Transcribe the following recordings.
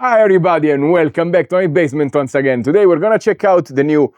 Hi everybody and welcome back to my basement once again. Today we're gonna check out the new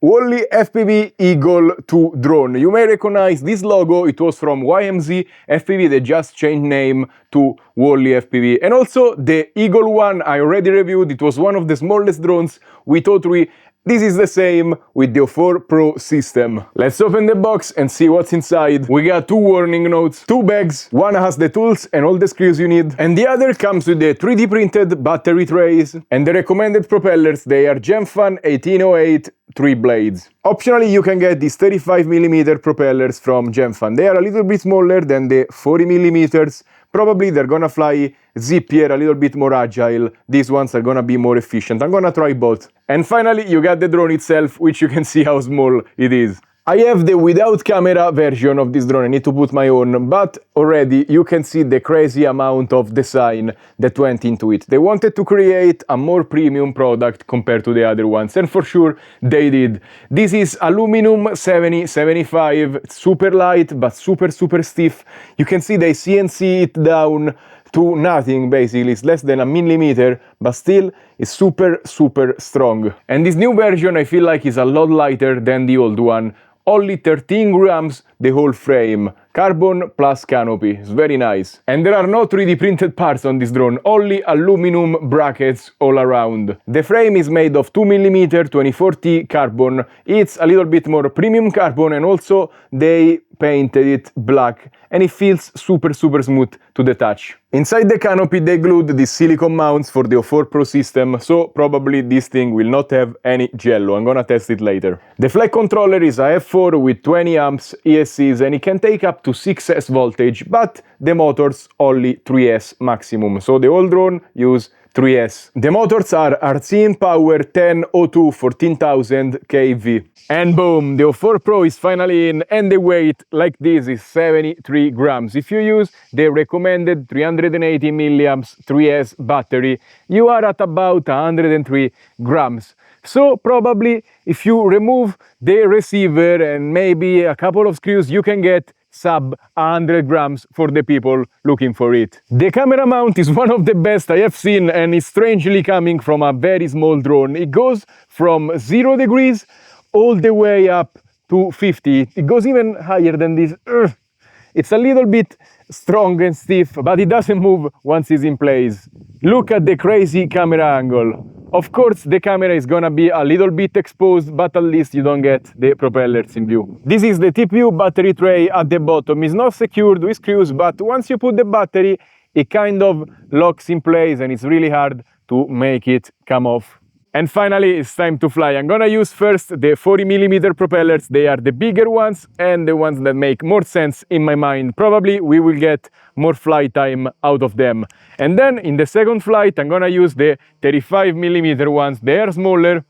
WalleFPV Eagle2 drone. You may recognize this logo, it was from YMZ FPV, they just changed name to WalleFPV. And also the Eagle 1 I already reviewed, it was one of the smallest drones with O3. This is the same with the O4 Pro system. Let's open the box and see what's inside. We got two warning notes, two bags, one has the tools and all the screws you need, and the other comes with the 3D printed battery trays and the recommended propellers. They are Gemfan 1808 3 blades. Optionally you can get these 35mm propellers from Gemfan. They are a little bit smaller than the 40mm. Probably they're gonna fly zippier, a little bit more agile. These ones are gonna be more efficient. I'm gonna try both. And finally, you got the drone itself, which you can see how small it is. I have the without camera version of this drone. I need to put my own, but already you can see the crazy amount of design that went into it. They wanted to create a more premium product compared to the other ones, and for sure they did. This is aluminum 70-75, it's super light but super stiff. You can see they CNC it down to nothing basically, it's less than a millimeter, but still it's super strong. And this new version I feel like is a lot lighter than the old one. Only 13 grams the whole frame, carbon plus canopy, it's very nice. And there are no 3D printed parts on this drone, only aluminum brackets all around. The frame is made of 2mm 2040 carbon, it's a little bit more premium carbon, and also they painted it black and it feels super smooth to the touch. Inside the canopy they glued these silicone mounts for the O4 Pro system, so probably this thing will not have any jello. I'm gonna test it later. The flight controller is a F4 with 20 amps ESCs and it can take up to 6S voltage, but the motors only 3S maximum, so the old drone use 3S. The motors are Arcene Power 1002 14,000 kV. And boom, the O4 Pro is finally in, and the weight, like this, is 73 grams. If you use the recommended 380 milliamps 3S battery, you are at about 103 grams. So probably if you remove the receiver and maybe a couple of screws, you can get sub 100 grams for the people looking for it. The camera mount is one of the best I have seen, and it's strangely coming from a very small drone. It goes from 0 degrees all the way up to 50. It goes even higher than this. It's a little bit strong and stiff, but it doesn't move once it's in place. Look at the crazy camera angle. Of course, the camera is gonna be a little bit exposed, but at least you don't get the propellers in view. This is the TPU battery tray at the bottom. It's not secured with screws, but once you put the battery, it kind of locks in place and it's really hard to make it come off. And finally, it's time to fly. I'm gonna use first the 40mm propellers. They are the bigger ones and the ones that make more sense in my mind. Probably we will get more flight time out of them. And then in the second flight, I'm gonna use the 35mm ones. They are smaller.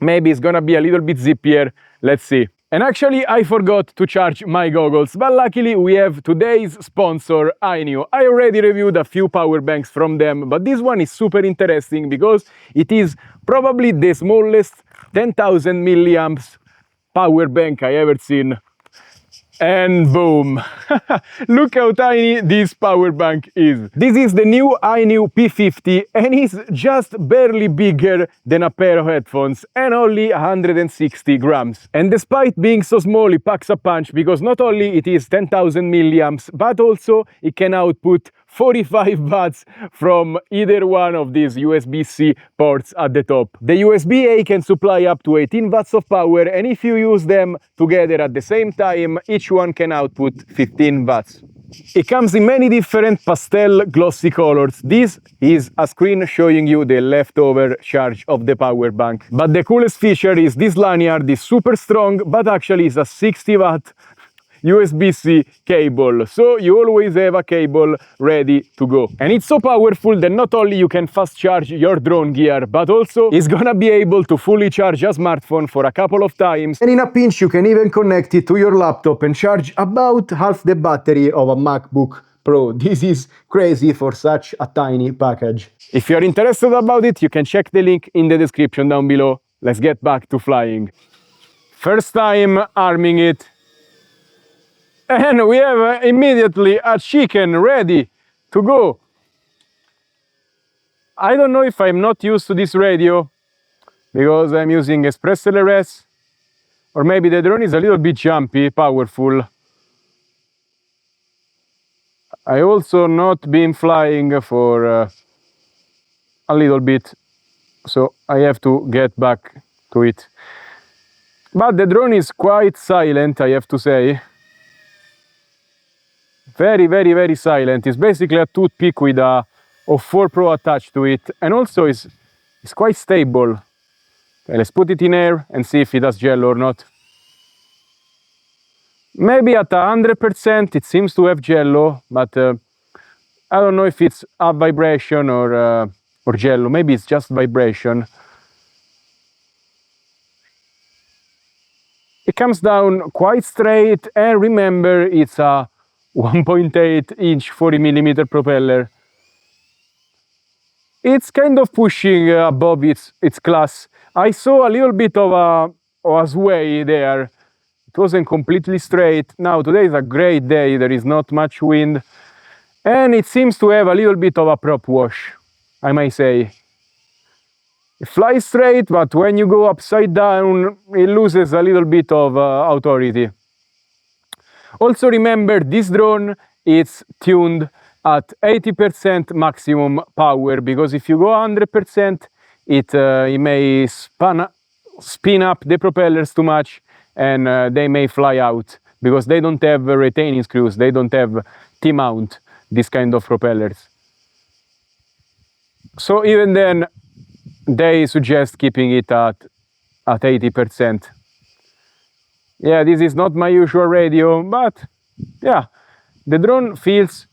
Maybe it's gonna be a little bit zippier. Let's see. And actually, I forgot to charge my goggles, but luckily we have today's sponsor, Iniu. I already reviewed a few power banks from them, but this one is super interesting because it is probably the smallest 10,000 milliamps power bank I ever seen. And boom! Look how tiny this power bank is. This is the new Iniu P50 and it's just barely bigger than a pair of headphones and only 160 grams. And despite being so small, it packs a punch because not only it is 10,000 milliamps, but also it can output 45 watts from either one of these USB-C ports at the top. The USB-A can supply up to 18 watts of power, and if you use them together at the same time, each one can output 15 watts. It comes in many different pastel glossy colors. This is a screen showing you the leftover charge of the power bank. But the coolest feature is this lanyard is super strong, but actually is a 60 watt USB-C cable, so you always have a cable ready to go. And it's so powerful that not only you can fast charge your drone gear, but also it's gonna be able to fully charge a smartphone for a couple of times. And in a pinch you can even connect it to your laptop and charge about half the battery of a MacBook Pro. This is crazy for such a tiny package. If you're interested about it, you can check the link in the description down below. Let's get back to flying. First time arming it. And we have immediately a chicken ready to go. I don't know if I'm not used to this radio because I'm using Express LRS, or maybe the drone is a little bit jumpy, powerful. I also not been flying for a little bit, so I have to get back to it. But the drone is quite silent, I have to say. Very, very, very silent. It's basically a toothpick with a O4 Pro attached to it, and also it's quite stable. Okay, let's put it in air and see if it has gel or not. Maybe at 100% it seems to have jello, but I don't know if it's a vibration or jello. Maybe it's just vibration. It comes down quite straight, and remember it's a 1.8 inch 40mm propeller. It's kind of pushing above its class. I saw a little bit of a sway there. It wasn't completely straight. Now today is a great day, there is not much wind, and it seems to have a little bit of a prop wash, I may say. It flies straight, but when you go upside down, it loses a little bit of authority. Also remember, this drone is tuned at 80% maximum power, because if you go 100%, it may spin up the propellers too much, and they may fly out, because they don't have retaining screws, they don't have T-mount, this kind of propellers. So even then, they suggest keeping it at 80%. Yeah, this is not my usual radio, but yeah, the drone feels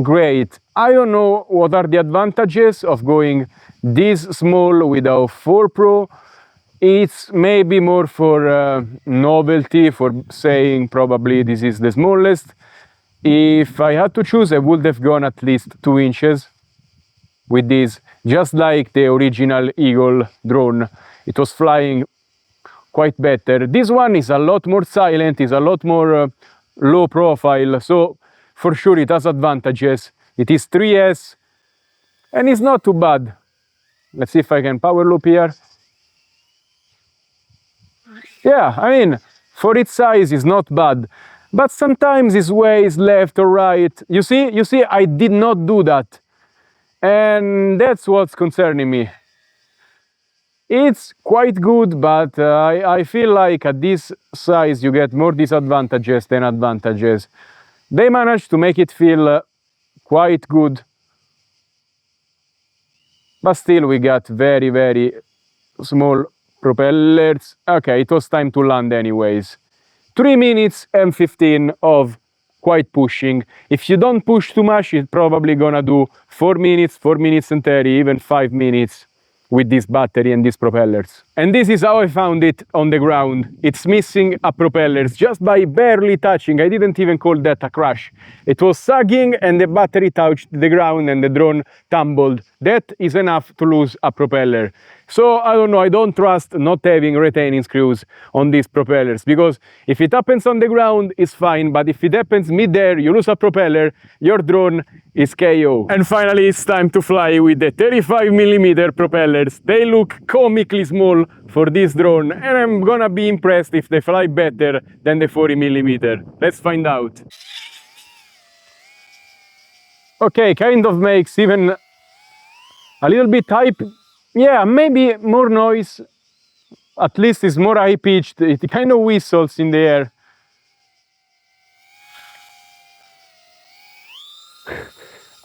great. I don't know what are the advantages of going this small with a O4 Pro. It's maybe more for novelty, for saying probably this is the smallest. If I had to choose, I would have gone at least 2 inches with this, just like the original Eagle drone. It was flying quite better. This one is a lot more silent, is a lot more low profile, so for sure it has advantages. It is 3S and it's not too bad. Let's see if I can power loop here. Yeah, I mean, for its size it's not bad, but sometimes it sways left or right. You see, I did not do that, and that's what's concerning me. It's quite good, but I feel like at this size you get more disadvantages than advantages. They managed to make it feel quite good, but still we got very, very small propellers. Okay, it was time to land anyways. 3 minutes and 15 of quite pushing. If you don't push too much, it's probably gonna do 4 minutes, 4 minutes and 30, even 5 minutes with this battery and these propellers. And this is how I found it on the ground. It's missing a propellers just by barely touching. I didn't even call that a crash. It was sagging and the battery touched the ground and the drone tumbled. That is enough to lose a propeller. So I don't know, I don't trust not having retaining screws on these propellers, because if it happens on the ground, it's fine, but if it happens mid-air, you lose a propeller, your drone is KO. And finally, it's time to fly with the 35mm propellers. They look comically small for this drone, and I'm gonna be impressed if they fly better than the 40mm. Let's find out. Okay, kind of makes even a little bit high. Yeah, maybe more noise. At least it's more high-pitched. It kind of whistles in the air.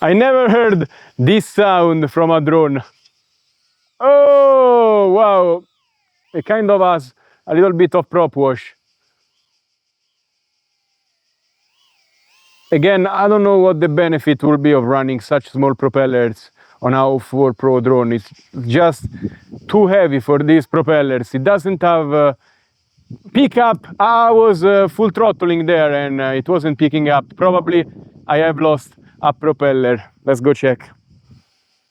I never heard this sound from a drone. Oh, wow. It kind of has a little bit of prop wash. Again, I don't know what the benefit will be of running such small propellers on our O4 Pro drone. It's just too heavy for these propellers. It doesn't have pickup. I was full throttling there and it wasn't picking up. Probably I have lost a propeller. Let's go check.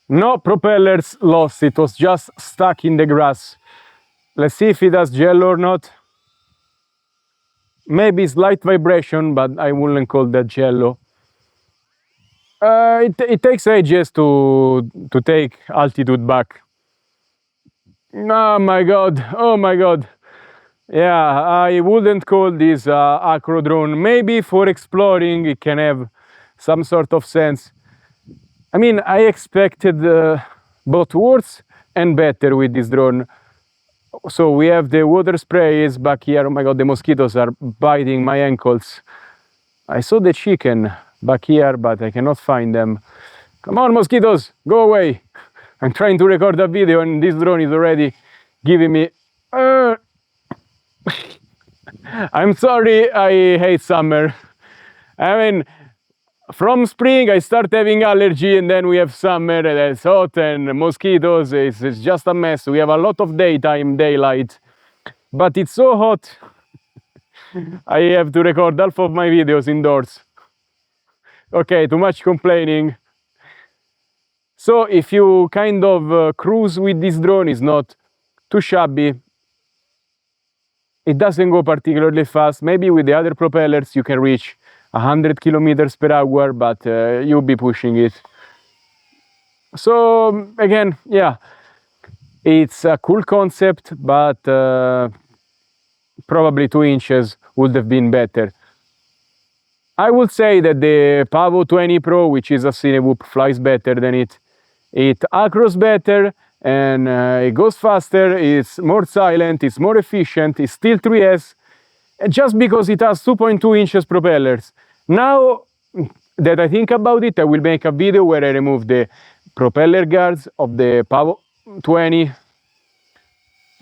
No propellers lost. It was just stuck in the grass. Let's see if it has gel or not. Maybe slight vibration, but I wouldn't call that jello. It takes ages to take altitude back. Oh my god, oh my god. Yeah, I wouldn't call this acro drone. Maybe for exploring it can have some sort of sense. I mean, I expected both worse and better with this drone. So we have the water sprays back here. Oh my god, the mosquitoes are biting my ankles. I saw the chicken back here, but I cannot find them. Come on, mosquitoes, go away. I'm trying to record a video and this drone is already giving me... I'm sorry, I hate summer. I mean, from spring I start having allergy and then we have summer and it's hot and mosquitoes, it's just a mess. We have a lot of daylight, but it's so hot. I have to record half of my videos indoors. Okay, too much complaining. So if you kind of cruise with this drone, it's not too shabby. It doesn't go particularly fast. Maybe with the other propellers you can reach 100 kilometers per hour, but you'll be pushing it. So again, yeah, it's a cool concept, but probably 2 inches would have been better. I would say that the Pavo 20 Pro, which is a Cinewhoop, flies better than it. It acros better and it goes faster, it's more silent, it's more efficient, it's still 3S, just because it has 2.2 inches propellers. Now that I think about it, I will make a video where I remove the propeller guards of the Pavo 20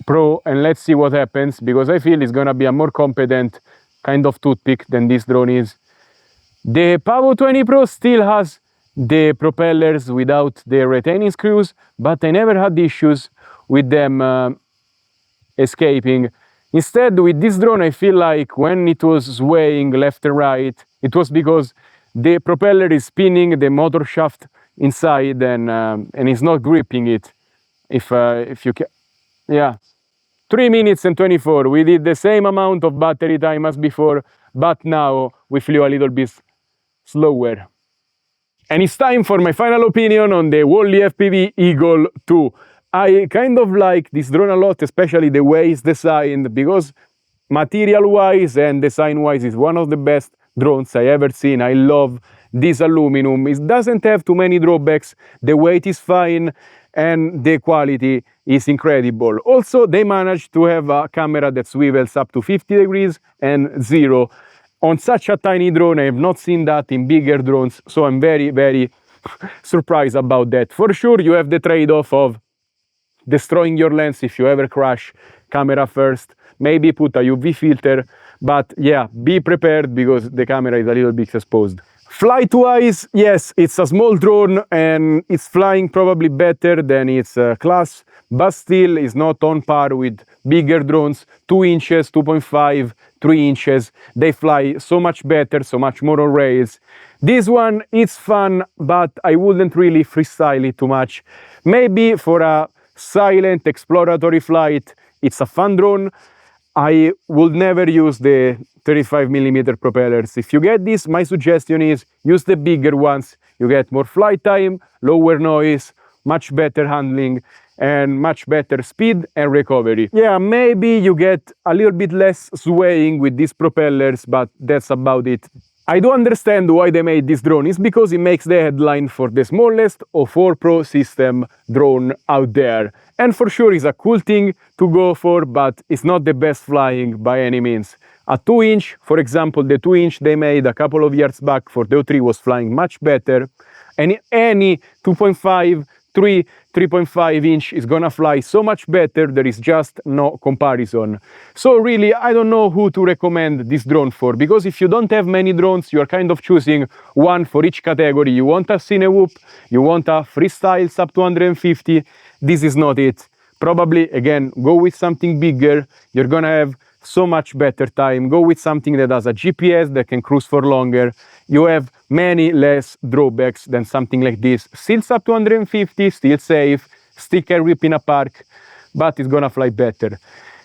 Pro and let's see what happens, because I feel it's gonna be a more competent kind of toothpick than this drone is. The Pavo 20 Pro still has the propellers without the retaining screws, but I never had issues with them escaping. Instead, with this drone, I feel like when it was swaying left and right, it was because the propeller is spinning the motor shaft inside and it's not gripping it. If you can, yeah. 3 minutes and 24. We did the same amount of battery time as before, but now we flew a little bit slower. And it's time for my final opinion on the WalleFPV Eagle2. I kind of like this drone a lot, especially the way it's designed, because material-wise and design-wise it's one of the best drones I ever seen. I love this aluminum. It doesn't have too many drawbacks. The weight is fine and the quality is incredible. Also, they managed to have a camera that swivels up to 50 degrees and 0. On such a tiny drone, I have not seen that in bigger drones, so I'm very, very surprised about that. For sure, you have the trade-off of destroying your lens if you ever crash camera first. Maybe put a UV filter, but yeah, be prepared because the camera is a little bit exposed. Flight-wise, yes, it's a small drone and it's flying probably better than its class, but still is not on par with bigger drones, 2 inches, 2.5, 3 inches. They fly so much better, so much more on rails. This one, it's fun, but I wouldn't really freestyle it too much. Maybe for a silent exploratory flight, it's a fun drone. I would never use the 35mm propellers. If you get this, my suggestion is use the bigger ones. You get more flight time, lower noise, much better handling, and much better speed and recovery. Yeah, maybe you get a little bit less swaying with these propellers, but that's about it. I do understand why they made this drone. It's because it makes the headline for the smallest O4 Pro system drone out there. And for sure it's a cool thing to go for, but it's not the best flying by any means. A 2-inch, for example, the 2-inch they made a couple of years back for the O3 was flying much better. And any 2.5, 3, 3.5 inch is gonna fly so much better, there is just no comparison. So really, I don't know who to recommend this drone for, because if you don't have many drones, you are kind of choosing one for each category. You want a Cinewhoop, you want a freestyle sub 250, this is not it. Probably, again, go with something bigger, you're gonna have so much better time. Go with something that has a GPS that can cruise for longer. You have many less drawbacks than something like this. Still sub 250, still safe, still can rip in a park, but it's gonna fly better.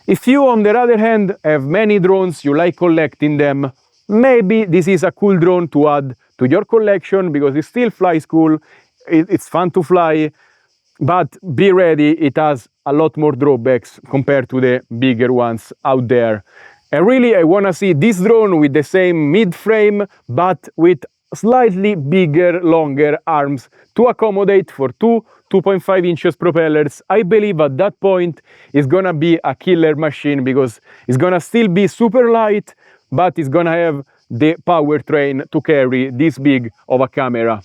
If you, on the other hand, have many drones, you like collecting them, maybe this is a cool drone to add to your collection because it still flies cool, it's fun to fly, but be ready, it has a lot more drawbacks compared to the bigger ones out there. And really, I want to see this drone with the same mid-frame, but with slightly bigger, longer arms to accommodate for 2.5 inches propellers. I believe at that point it's gonna be a killer machine because it's gonna still be super light, but it's gonna have the powertrain to carry this big of a camera.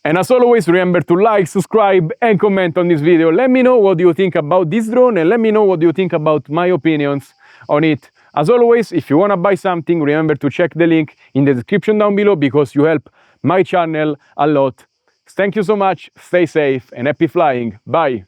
And as always, remember to like, subscribe and comment on this video. Let me know what you think about this drone and let me know what you think about my opinions on it. As always, if you want to buy something, remember to check the link in the description down below because you help my channel a lot. Thank you so much, stay safe and happy flying. Bye!